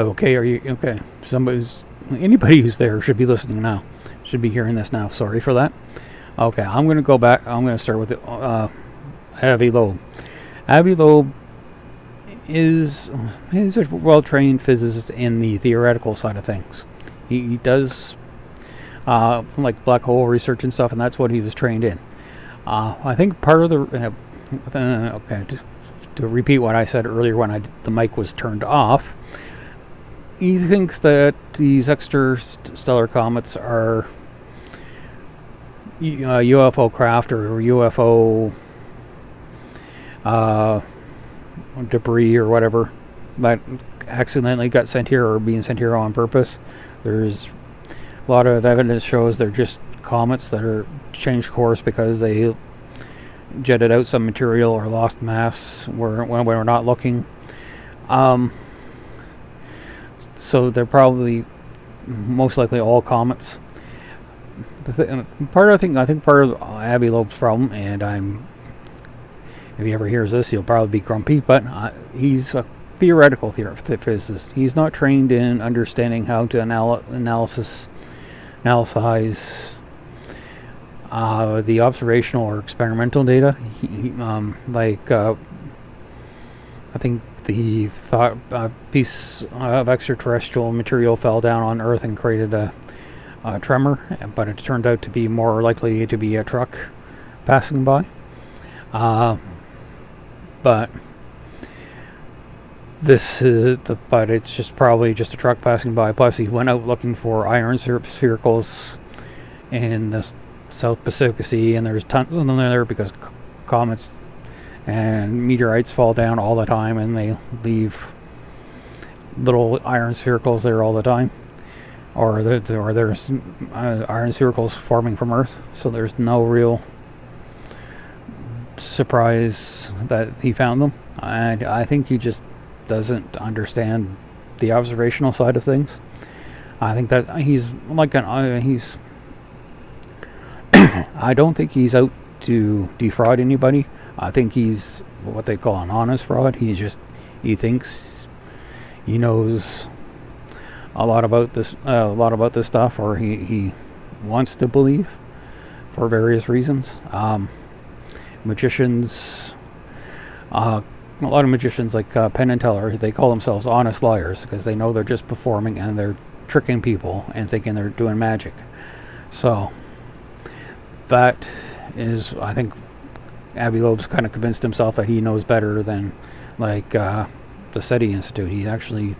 Okay, are you okay? Anybody who's there should be listening now. Should be hearing this now. Sorry for that. Okay, I'm going to go back. I'm going to start with Avi Loeb. Avi Loeb is a well-trained physicist in the theoretical side of things. He does like black hole research and stuff, and that's what he was trained in. I think part of the okay, to repeat what I said earlier when the mic was turned off, he thinks that these extrastellar comets are UFO craft or UFO debris or whatever that accidentally got sent here or being sent here on purpose. There's a lot of evidence shows they're just comets that are changed course because they jetted out some material or lost mass when we're not looking. So they're probably most likely all comets. I think part of Avi Loeb's problem, and if he ever hears this, he'll probably be grumpy, but he's a theoretical physicist. He's not trained in understanding how to analyze the observational or experimental data. I think the piece of extraterrestrial material fell down on Earth and created a tremor, but it turned out to be more likely to be a truck passing by. But it's just probably just a truck passing by. Plus, he went out looking for iron sphericals in the South Pacific Sea, and there's tons of them there because comets and meteorites fall down all the time, and they leave little iron sphericals there all the time, or there's iron sphericals forming from Earth. So there's no real surprise that he found them, and I think he just doesn't understand the observational side of things. I think that he's like he's I don't think he's out to defraud anybody. I think he's what they call an honest fraud. He thinks he knows a lot about this stuff, or he wants to believe for various reasons. Magicians, a lot of magicians like Penn and Teller, they call themselves honest liars because they know they're just performing and they're tricking people and thinking they're doing magic. So that is, I think, Avi Loeb's kind of convinced himself that he knows better than the SETI Institute. He actually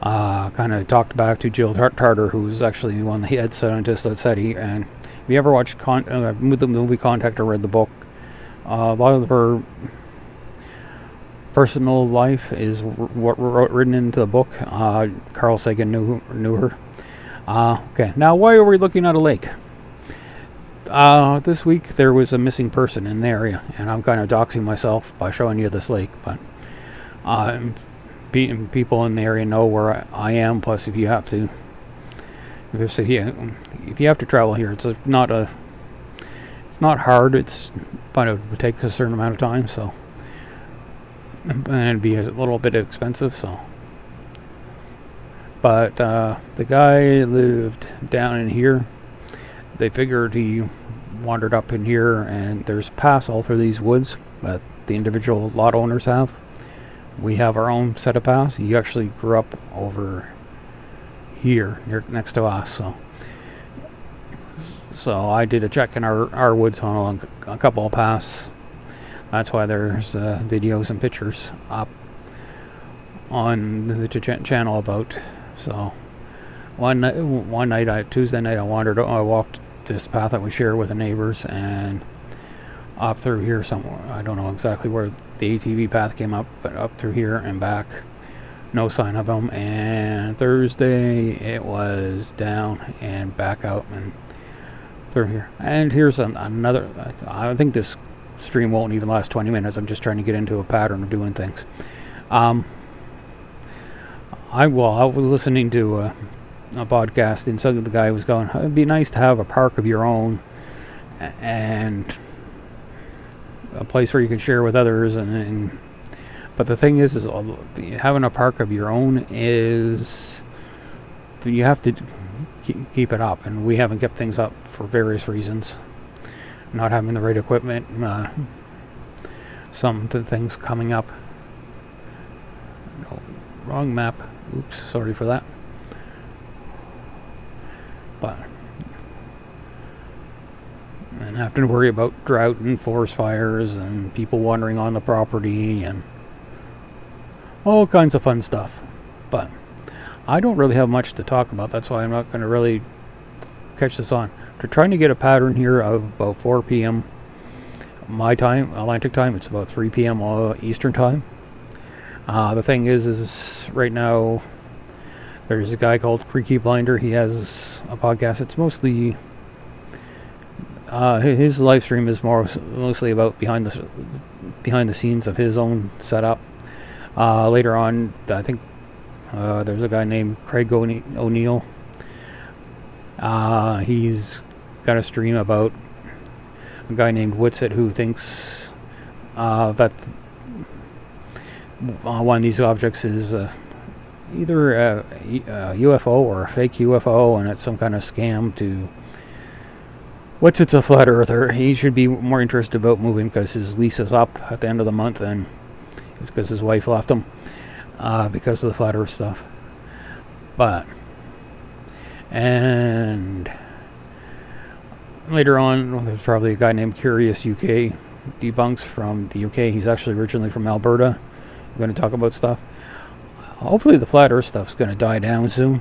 kind of talked back to Jill Tarter, who's actually one of the head scientists at SETI. And if you ever watched the movie Contact or read the book, a lot of her personal life is written into the book. Carl Sagan knew her. Okay, now why are we looking at a lake? This week there was a missing person in the area, and I'm kind of doxing myself by showing you this lake, but people in the area know where I am. Plus, if you have to travel here, it's not hard. But it would take a certain amount of time, so, and it'd be a little bit expensive. So, but the guy lived down in here. They figured he wandered up in here, and there's paths all through these woods that the individual lot owners have. We have our own set of paths. He actually grew up over here next to us, so I did a check in our woods on a couple of paths. That's why there's videos and pictures up on the channel about. So one night, Tuesday night, I walked this path that we share with the neighbors, and up through here somewhere. I don't know exactly where the ATV path came up, but up through here and back, no sign of them. And Thursday it was down and back out and through here. And here's another. I think this stream won't even last 20 minutes. I'm just trying to get into a pattern of doing things. I was listening to a podcast, and so the guy was going, it'd be nice to have a park of your own and a place where you can share with others, and But the thing is having a park of your own is you have to keep it up, and we haven't kept things up for various reasons. Not having the right equipment, some things coming up. No, wrong map. Oops, sorry for that. But and having to worry about drought and forest fires and people wandering on the property and all kinds of fun stuff. But I don't really have much to talk about. That's why I'm not going to really catch this on. They're trying to get a pattern here of about 4 p.m. my time, Atlantic time. It's about 3 p.m. Eastern time. The thing is right now there's a guy called Creaky Blinder. He has a podcast. It's mostly his live stream is mostly about behind the scenes of his own setup. Later on, I think there's a guy named Craig O'Neill. He's got a stream about a guy named Whitsett who thinks that one of these objects is either a UFO or a fake UFO, and it's some kind of scam to Whitsett's a flat earther. He should be more interested about moving because his lease is up at the end of the month, and because his wife left him because of the flat earth stuff. And later on, there's probably a guy named Curious UK debunks from the UK. He's actually originally from Alberta. I'm going to talk about stuff. Hopefully the flat earth stuff's going to die down soon.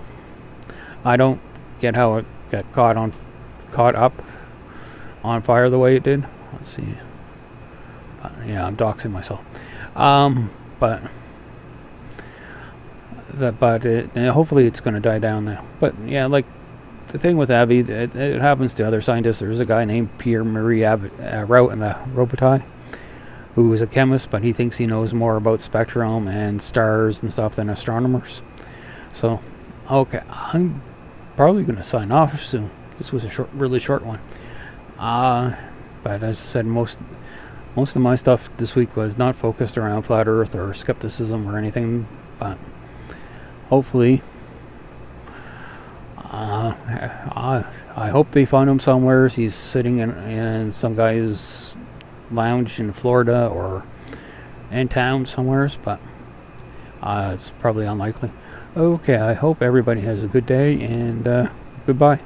I don't get how it got caught up on fire the way it did. Let's see. Yeah, I'm doxing myself. Hopefully it's going to die down now. But yeah, like the thing with Avi, it happens to other scientists. There's a guy named Pierre-Marie Rout in the Robitaille, who is a chemist, but he thinks he knows more about spectrum and stars and stuff than astronomers. So, okay, I'm probably going to sign off soon. This was a really short one. But as I said, most of my stuff this week was not focused around flat Earth or skepticism or anything, but hopefully, I hope they find him somewhere. He's sitting in some guy's lounge in Florida or in town somewhere, but it's probably unlikely. Okay, I hope everybody has a good day, and goodbye.